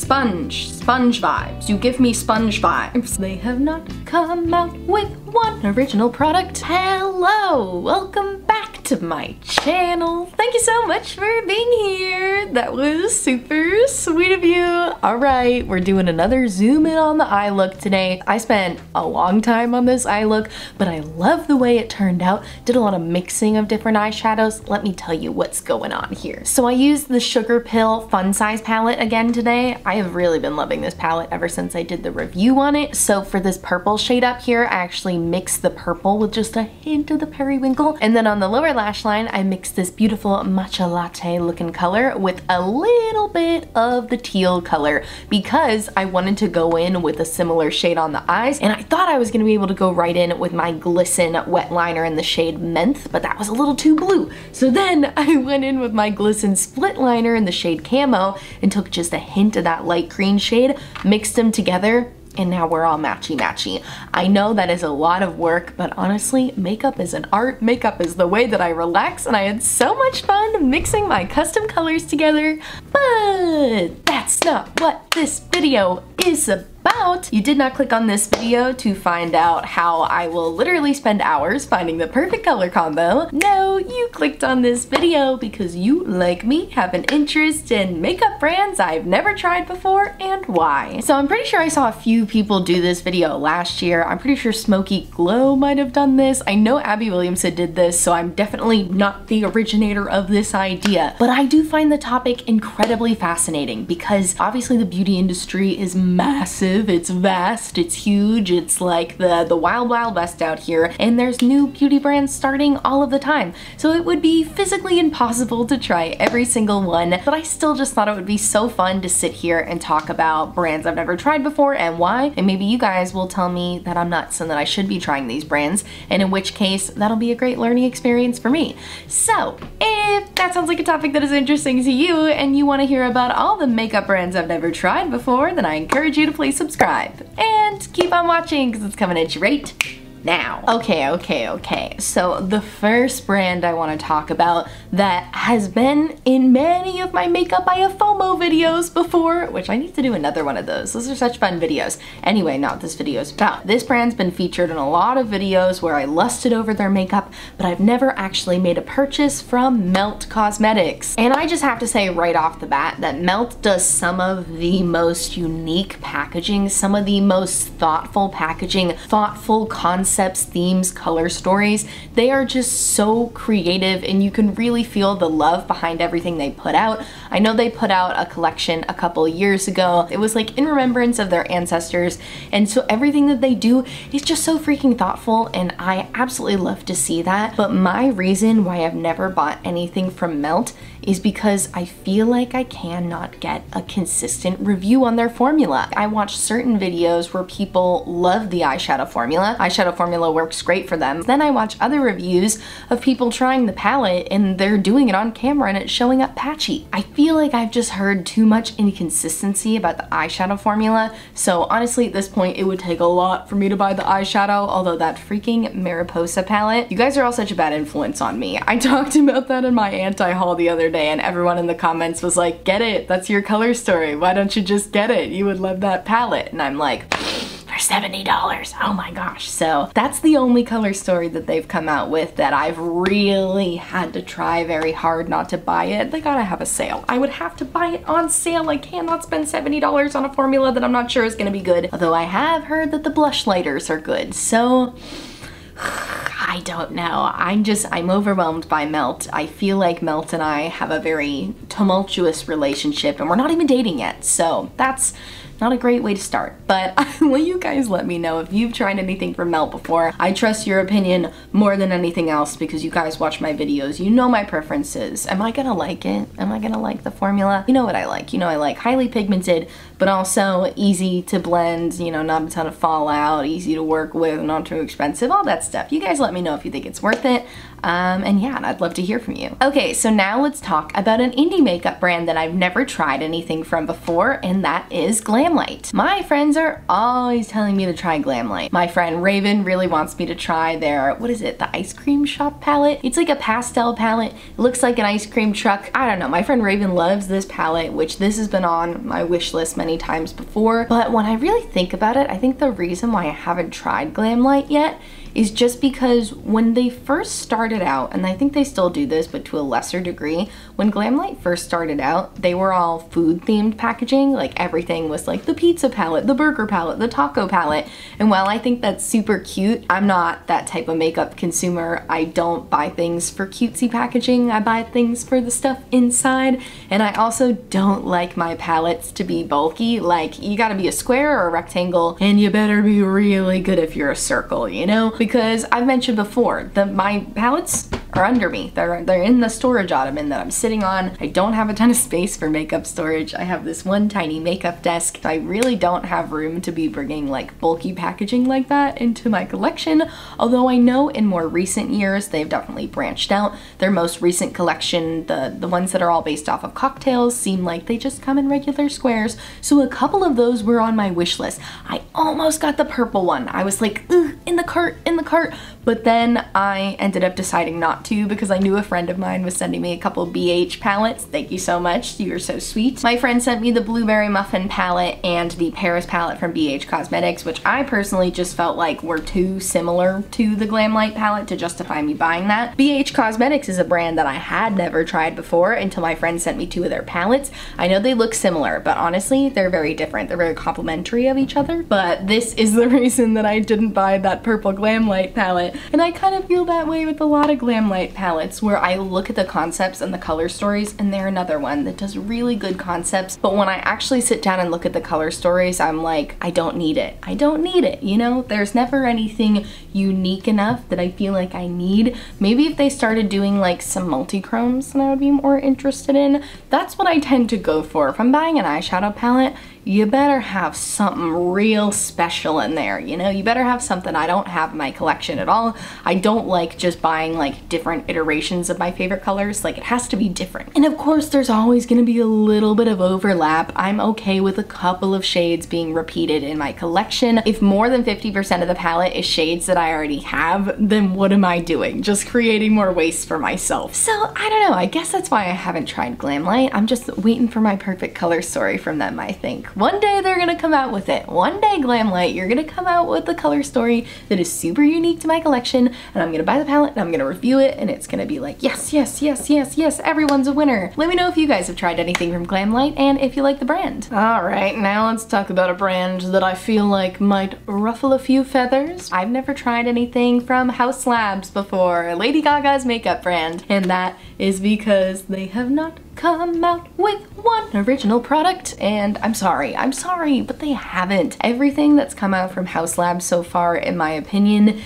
Sponge vibes. You give me sponge vibes. They have not come out with one original product. Hello, welcome back to my channel. Thank you so much for being here. That was super sweet of you. All right, we're doing another zoom in on the eye look today. I spent a long time on this eye look, but I love the way it turned out. Did a lot of mixing of different eyeshadows. Let me tell you what's going on here. So I used the Sugarpill Fun Size palette again today. I have really been loving this palette ever since I did the review on it. So for this purple shade up here, I actually mixed the purple with just a hint of the periwinkle. And then on the lower lash line, I mixed this beautiful matcha latte looking color with a little bit of the teal color because I wanted to go in with a similar shade on the eyes. And I thought I was gonna be able to go right in with my Glisten wet liner in the shade Menthe, but that was a little too blue. So then I went in with my Glisten split liner in the shade Camo and took just a hint of that light green shade, mixed them together, and now we're all matchy-matchy. I know that is a lot of work, but honestly, makeup is an art. Makeup is the way that I relax, and I had so much fun mixing my custom colors together, but that's not what this video is about. You did not click on this video to find out how I will literally spend hours finding the perfect color combo. No, you clicked on this video because you, like me, have an interest in makeup brands I've never tried before and why. So I'm pretty sure I saw a few people do this video last year. I'm pretty sure Smoky Glow might have done this. I know Abby Williamson did this, so I'm definitely not the originator of this idea. But I do find the topic incredibly fascinating because obviously the beauty industry is massive. It's vast, it's huge, it's like the wild west out here, and there's new beauty brands starting all of the time. So it would be physically impossible to try every single one, but I still just thought it would be so fun to sit here and talk about brands I've never tried before and why, and maybe you guys will tell me that I'm nuts and that I should be trying these brands, and in which case that'll be a great learning experience for me. So if that sounds like a topic that is interesting to you and you want to hear about all the makeup brands I've never tried before, then I encourage you to please subscribe and keep on watching because it's coming at you right now. Okay. So the first brand I want to talk about that has been in many of my Makeup I Have FOMO videos before, which I need to do another one of those. Those are such fun videos. Anyway, not what this video is about. This brand's been featured in a lot of videos where I lusted over their makeup, but I've never actually made a purchase from Melt Cosmetics. And I just have to say right off the bat that Melt does some of the most unique packaging, some of the most thoughtful packaging, thoughtful concepts, themes, color stories. They are just so creative and you can really feel the love behind everything they put out. I know they put out a collection a couple years ago. It was like in remembrance of their ancestors, and so everything that they do is just so freaking thoughtful and I absolutely love to see that. But my reason why I've never bought anything from Melt is because I feel like I cannot get a consistent review on their formula. I watch certain videos where people love the eyeshadow formula. Eyeshadow formula works great for them. Then I watch other reviews of people trying the palette and they're doing it on camera and it's showing up patchy. I feel like I've just heard too much inconsistency about the eyeshadow formula. So honestly, at this point, it would take a lot for me to buy the eyeshadow, although that freaking Mariposa palette, you guys are all such a bad influence on me. I talked about that in my anti-haul the other day and everyone in the comments was like, get it, that's your color story. Why don't you just get it? You would love that palette. And I'm like, for $70, oh my gosh. So that's the only color story that they've come out with that I've really had to try very hard not to buy it. They gotta have a sale. I would have to buy it on sale. I cannot spend $70 on a formula that I'm not sure is gonna be good. Although I have heard that the blush lighters are good. So I don't know. I'm overwhelmed by Melt. I feel like Melt and I have a very tumultuous relationship and we're not even dating yet. So that's not a great way to start, but will you guys let me know if you've tried anything from Melt before? I trust your opinion more than anything else because you guys watch my videos. You know my preferences. Am I gonna like it? Am I gonna like the formula? You know what I like. You know I like highly pigmented, but also easy to blend, you know, not a ton of fallout, easy to work with, not too expensive, all that stuff. You guys let me know if you think it's worth it. And yeah, I'd love to hear from you. Okay, so now let's talk about an indie makeup brand that I've never tried anything from before, and that is Glamlite. My friends are always telling me to try Glamlite. My friend Raven really wants me to try their, what is it, the ice cream shop palette? It's like a pastel palette. It looks like an ice cream truck. I don't know, my friend Raven loves this palette, which this has been on my wish list many times before, but when I really think about it, I think the reason why I haven't tried Glamlite yet is just because when they first started out, and I think they still do this, but to a lesser degree, when Glamlite first started out, they were all food themed packaging. Like everything was like the pizza palette, the burger palette, the taco palette. And while I think that's super cute, I'm not that type of makeup consumer. I don't buy things for cutesy packaging. I buy things for the stuff inside. And I also don't like my palettes to be bulky. Like you gotta be a square or a rectangle, and you better be really good if you're a circle, you know? Because I've mentioned before, my palettes are under me. They're in the storage ottoman that I'm sitting on. I don't have a ton of space for makeup storage. I have this one tiny makeup desk. I really don't have room to be bringing like bulky packaging like that into my collection, although I know in more recent years they've definitely branched out. Their most recent collection, the ones that are all based off of cocktails, seem like they just come in regular squares, so a couple of those were on my wish list. I almost got the purple one. I was like, ugh, in the cart, but then I ended up deciding not to because I knew a friend of mine was sending me a couple BH palettes. Thank you so much, you're so sweet. My friend sent me the Blueberry Muffin palette and the Paris palette from BH Cosmetics, which I personally just felt like were too similar to the Glamlite palette to justify me buying that. BH Cosmetics is a brand that I had never tried before until my friend sent me two of their palettes. I know they look similar, but honestly, they're very different. They're very complementary of each other, but this is the reason that I didn't buy that purple Glamlite palette. And I kind of feel that way with a lot of Glamlite palettes where I look at the concepts and the color stories, and they're another one that does really good concepts, but when I actually sit down and look at the color stories, I'm like, I don't need it. I don't need it, you know? There's never anything unique enough that I feel like I need. Maybe if they started doing like some multi-chromes, then I would be more interested in. That's what I tend to go for. If I'm buying an eyeshadow palette, you better have something real special in there, you know? You better have something I don't have in my collection at all. I don't like just buying like different iterations of my favorite colors. Like it has to be different. And of course there's always gonna be a little bit of overlap. I'm okay with a couple of shades being repeated in my collection. If more than 50% of the palette is shades that I already have, then what am I doing? Just creating more waste for myself. So I don't know, I guess that's why I haven't tried Glamlite. I'm just waiting for my perfect color story from them, I think. One day they're gonna come out with it. One day, Glamlite, you're gonna come out with a color story that is super unique to my collection, and I'm gonna buy the palette and I'm gonna review it, and it's gonna be like, yes, yes, yes, yes, yes, everyone's a winner. Let me know if you guys have tried anything from Glamlite and if you like the brand. All right, now let's talk about a brand that I feel like might ruffle a few feathers. I've never tried anything from Haus Labs before, Lady Gaga's makeup brand, and that is because they have not come out with one original product, and I'm sorry, but they haven't. Everything that's come out from Haus Labs so far, in my opinion,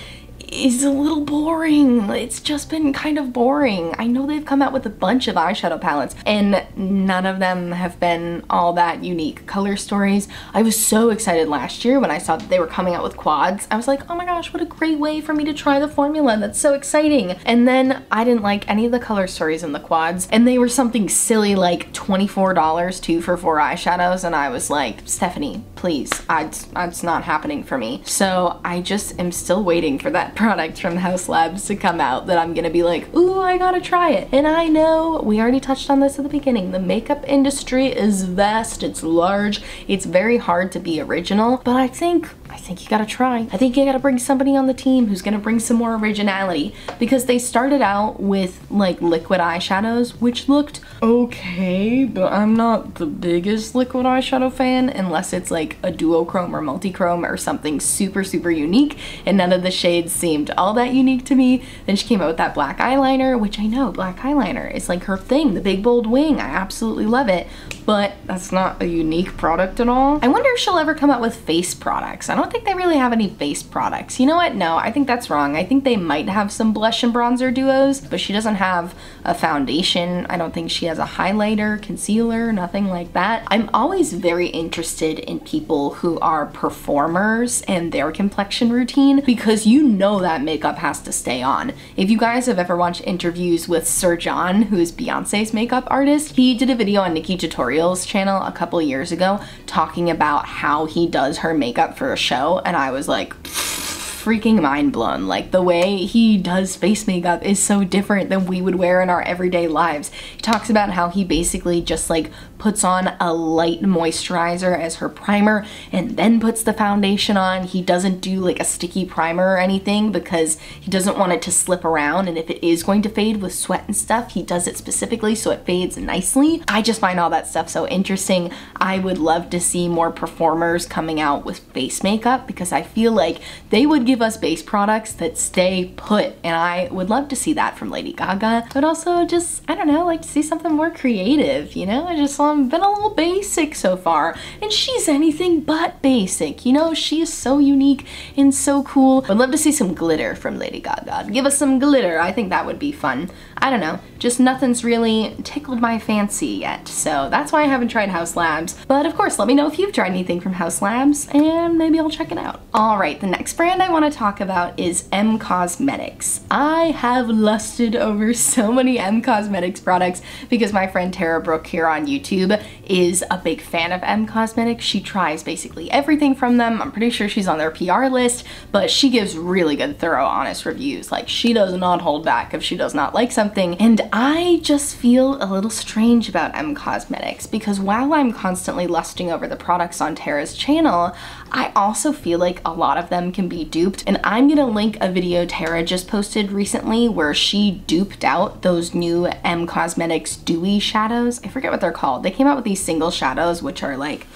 is a little boring. It's just been kind of boring. I know they've come out with a bunch of eyeshadow palettes and none of them have been all that unique color stories. I was so excited last year when I saw that they were coming out with quads. I was like, oh my gosh, what a great way for me to try the formula. That's so exciting. And then I didn't like any of the color stories in the quads, and they were something silly like $24 2 for 4 eyeshadows, and I was like, Stephanie, please, it's not happening for me. So I just am still waiting for that product from Haus Labs to come out that I'm gonna be like, ooh, I gotta try it. And I know we already touched on this at the beginning. The makeup industry is vast, it's large, it's very hard to be original, but I think you gotta try. I think you gotta bring somebody on the team who's gonna bring some more originality, because they started out with like liquid eyeshadows, which looked okay, but I'm not the biggest liquid eyeshadow fan unless it's like a duochrome or multi-chrome or something super, super unique, and none of the shades seemed all that unique to me. Then she came out with that black eyeliner, which I know black eyeliner is like her thing, the big bold wing. I absolutely love it, but that's not a unique product at all. I wonder if she'll ever come out with face products. I don't don't think they really have any base products. You know what? No, I think that's wrong. I think they might have some blush and bronzer duos, but she doesn't have a foundation. I don't think she has a highlighter, concealer, nothing like that. I'm always very interested in people who are performers and their complexion routine, because you know that makeup has to stay on. If you guys have ever watched interviews with Sir John, who is Beyonce's makeup artist, he did a video on Nikki Tutorial's channel a couple years ago talking about how he does her makeup for a show, and I was like, freaking mind blown. Like, the way he does face makeup is so different than we would wear in our everyday lives. He talks about how he basically just like puts on a light moisturizer as her primer and then puts the foundation on. He doesn't do like a sticky primer or anything because he doesn't want it to slip around, and if it is going to fade with sweat and stuff, he does it specifically so it fades nicely. I just find all that stuff so interesting. I would love to see more performers coming out with face makeup, because I feel like they would give us base products that stay put, and I would love to see that from Lady Gaga, but also just, I don't know, like to see something more creative, you know? I just been a little basic so far, and she's anything but basic, you know? She is so unique and so cool. Would love to see some glitter from Lady Gaga. Give us some glitter. I think that would be fun. I don't know, just nothing's really tickled my fancy yet, so that's why I haven't tried Haus Labs. But of course, let me know if you've tried anything from Haus Labs, and maybe I'll check it out. All right, the next brand I want to talk about is M Cosmetics. I have lusted over so many M Cosmetics products because my friend Tara Brooke here on YouTube is a big fan of M Cosmetics. She tries basically everything from them. I'm pretty sure she's on their PR list, but she gives really good, thorough, honest reviews. Like, she does not hold back if she does not like something. And I just feel a little strange about M Cosmetics, because while I'm constantly lusting over the products on Tara's channel, I also feel like a lot of them can be duped. And I'm gonna link a video Tara just posted recently where she duped out those new M Cosmetics dewy shadows. I forget what they're called. They came out with these single shadows, which are like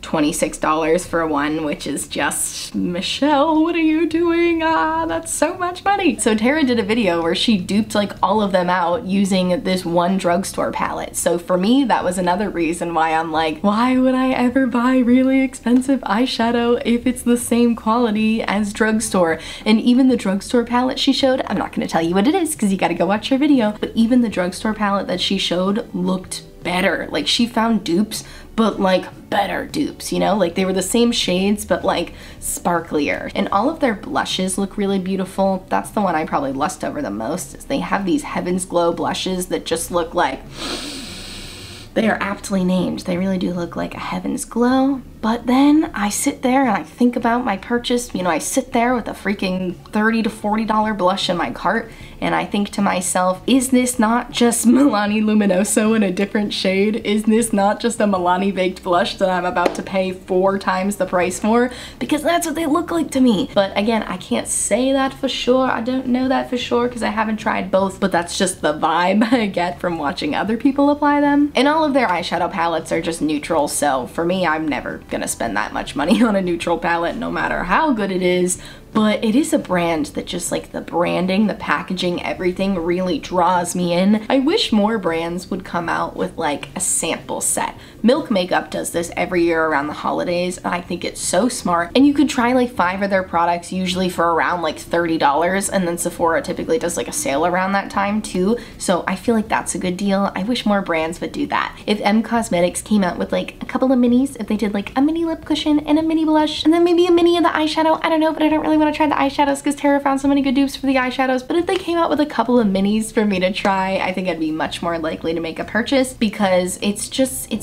$26 for one, which is just, Michelle, what are you doing? Ah, that's so much money. So Tara did a video where she duped like all of them out using this one drugstore palette. So for me, that was another reason why I'm like, why would I ever buy really expensive eyeshadow if it's the same quality as drugstore? And even the drugstore palette she showed, I'm not gonna tell you what it is because you gotta go watch her video, but even the drugstore palette that she showed looked better. Like, she found dupes, but like better dupes, you know? Like, they were the same shades, but like sparklier. And all of their blushes look really beautiful. That's the one I probably lust over the most, is they have these Heaven's Glow blushes that just look like, they are aptly named. They really do look like a Heaven's Glow. But then I sit there and I think about my purchase. You know, I sit there with a freaking $30 to $40 blush in my cart, and I think to myself, is this not just Milani Luminoso in a different shade? Is this not just a Milani baked blush that I'm about to pay 4 times the price for? Because that's what they look like to me. But again, I can't say that for sure. I don't know that for sure because I haven't tried both, but that's just the vibe I get from watching other people apply them. And all of their eyeshadow palettes are just neutral, so for me, I'm never gonna spend that much money on a neutral palette, no matter how good it is. But it is a brand that just, like, the branding, the packaging, everything really draws me in. I wish more brands would come out with like a sample set. Milk Makeup does this every year around the holidays, and I think it's so smart. And you could try like 5 of their products, usually for around like $30, and then Sephora typically does like a sale around that time too. So I feel like that's a good deal. I wish more brands would do that. If M Cosmetics came out with like a couple of minis, if they did like a mini lip cushion and a mini blush, and then maybe a mini of the eyeshadow, I don't know, but I don't really want to try the eyeshadows because Tara found so many good dupes for the eyeshadows. But if they came out with a couple of minis for me to try, I think I'd be much more likely to make a purchase, because it's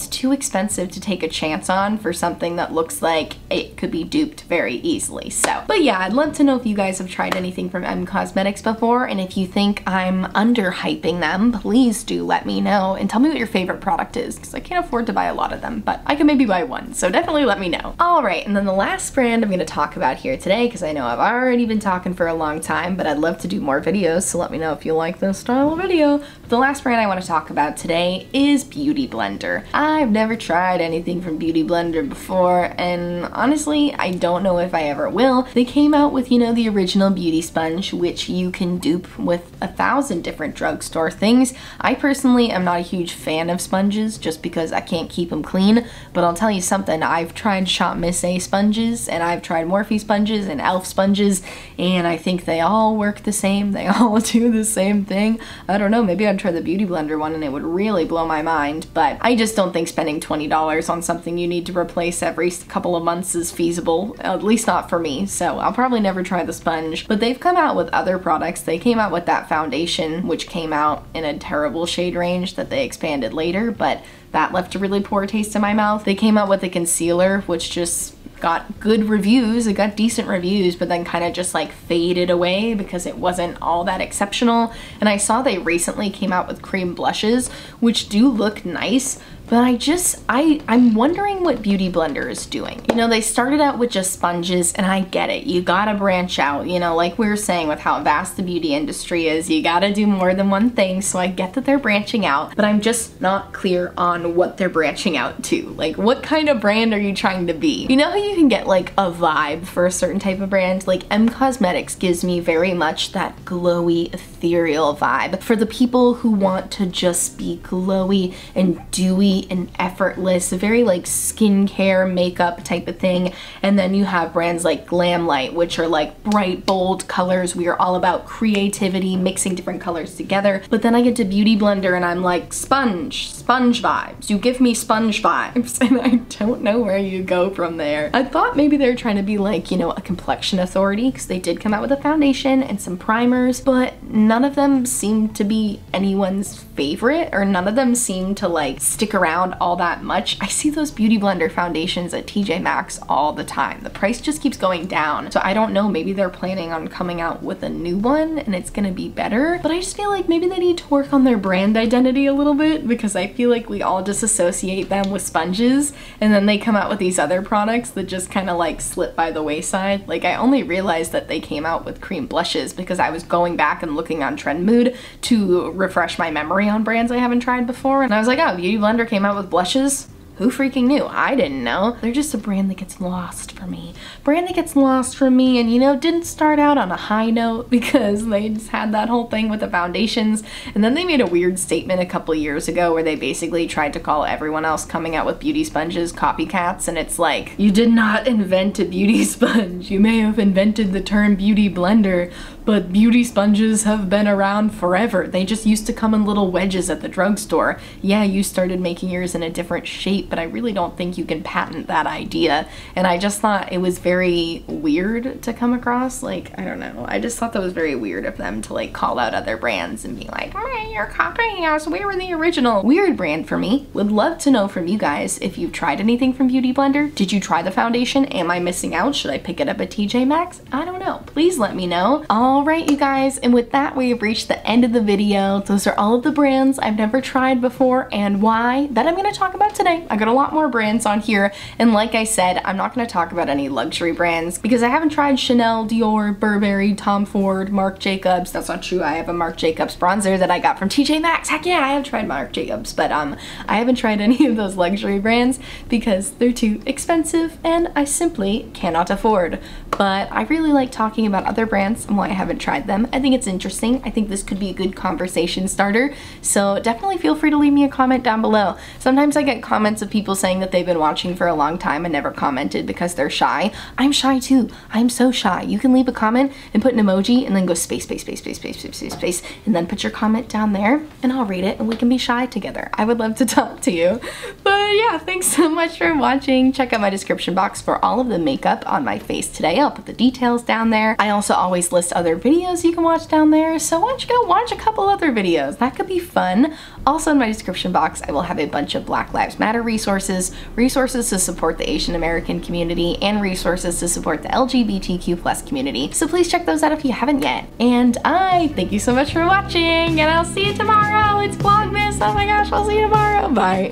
too expensive to take a chance on for something that looks like it could be duped very easily. So, but yeah, I'd love to know if you guys have tried anything from M Cosmetics before, and if you think I'm underhyping them, please do let me know and tell me what your favorite product is, because I can't afford to buy a lot of them, but I can maybe buy one, so definitely let me know. All right, and then the last brand I'm going to talk about here today, because I know I've already been talking for a long time, but I'd love to do more videos, so let me know if you like this style of video. The last brand I want to talk about today is Beauty Blender. I've never tried anything from Beauty Blender before, and honestly, I don't know if I ever will. They came out with, you know, the original beauty sponge, which you can dupe with 1,000 different drugstore things. I personally am not a huge fan of sponges just because I can't keep them clean, but I'll tell you something, I've tried Shop Miss A sponges, and I've tried Morphe sponges and e.l.f. sponges, and I think they all work the same. They all do the same thing. I don't know, maybe I'd try the Beauty Blender one and it would really blow my mind, but I just don't think spending $20 on something you need to replace every couple of months is feasible, at least not for me, so I'll probably never try the sponge. But they've come out with other products. They came out with that foundation, which came out in a terrible shade range that they expanded later, but that left a really poor taste in my mouth. They came out with a concealer, which just got good reviews, it got decent reviews, but then kind of just like faded away because it wasn't all that exceptional. And I saw they recently came out with cream blushes, which do look nice, but I'm wondering what Beauty Blender is doing. You know, they started out with just sponges, and I get it. You gotta branch out, you know, like we were saying with how vast the beauty industry is, you gotta do more than one thing, so I get that they're branching out, but I'm just not clear on what they're branching out to. Like, what kind of brand are you trying to be? You know how you can get like a vibe for a certain type of brand? Like M Cosmetics gives me very much that glowy, ethereal vibe for the people who want to just be glowy and dewy and effortless, very like skincare makeup type of thing. And then you have brands like Glamlite, which are like bright, bold colors. We are all about creativity, mixing different colors together. But then I get to Beauty Blender and I'm like, sponge vibes. You give me sponge vibes, and I don't know where you go from there. I thought maybe they were trying to be like, you know, a complexion authority, because they did come out with a foundation and some primers, but none of them seem to be anyone's favorite, or none of them seem to like stick around all that much. I see those Beauty Blender foundations at TJ Maxx all the time. The price just keeps going down. So I don't know, maybe they're planning on coming out with a new one and it's gonna be better, but I just feel like maybe they need to work on their brand identity a little bit, because I feel like we all just associate them with sponges, and then they come out with these other products that just kind of like slip by the wayside. Like, I only realized that they came out with cream blushes because I was going back and looking on Trend Mood to refresh my memory on brands I haven't tried before, and I was like, oh, Beauty Blender came out with blushes? Who freaking knew? I didn't know. They're just a brand that gets lost for me. Brand that gets lost for me, and you know, didn't start out on a high note because they just had that whole thing with the foundations, and then they made a weird statement a couple years ago where they basically tried to call everyone else coming out with beauty sponges copycats, and it's like, you did not invent a beauty sponge. You may have invented the term Beauty Blender, but beauty sponges have been around forever. They just used to come in little wedges at the drugstore. Yeah, you started making yours in a different shape, but I really don't think you can patent that idea. And I just thought it was very weird to come across. Like, I don't know. I just thought that was very weird of them to like call out other brands and be like, oh, you're copying us. We were the original. Weird brand for me. Would love to know from you guys if you've tried anything from Beauty Blender. Did you try the foundation? Am I missing out? Should I pick it up at TJ Maxx? I don't know. Please let me know. Alright, you guys, and with that we have reached the end of the video. Those are all of the brands I've never tried before and why that I'm going to talk about today. I got a lot more brands on here, and like I said, I'm not going to talk about any luxury brands because I haven't tried Chanel, Dior, Burberry, Tom Ford, Marc Jacobs. That's not true. I have a Marc Jacobs bronzer that I got from TJ Maxx. Heck yeah, I have tried Marc Jacobs, but I haven't tried any of those luxury brands because they're too expensive and I simply cannot afford. But I really like talking about other brands and why I haven't tried them. I think it's interesting. I think this could be a good conversation starter. So definitely feel free to leave me a comment down below. Sometimes I get comments of people saying that they've been watching for a long time and never commented because they're shy. I'm shy too. I'm so shy. You can leave a comment and put an emoji and then go space, space, space, space, space, space, space, space, and then put your comment down there and I'll read it and we can be shy together. I would love to talk to you. But yeah, thanks so much for watching. Check out my description box for all of the makeup on my face today. I'll put the details down there. I also always list other videos you can watch down there, so why don't you go watch a couple other videos? That could be fun. Also in my description box, I will have a bunch of Black Lives Matter resources to support the Asian American community, and resources to support the LGBTQ+ community. So please check those out if you haven't yet. And I thank you so much for watching, and I'll see you tomorrow. It's Vlogmas. Oh my gosh, I'll see you tomorrow. Bye.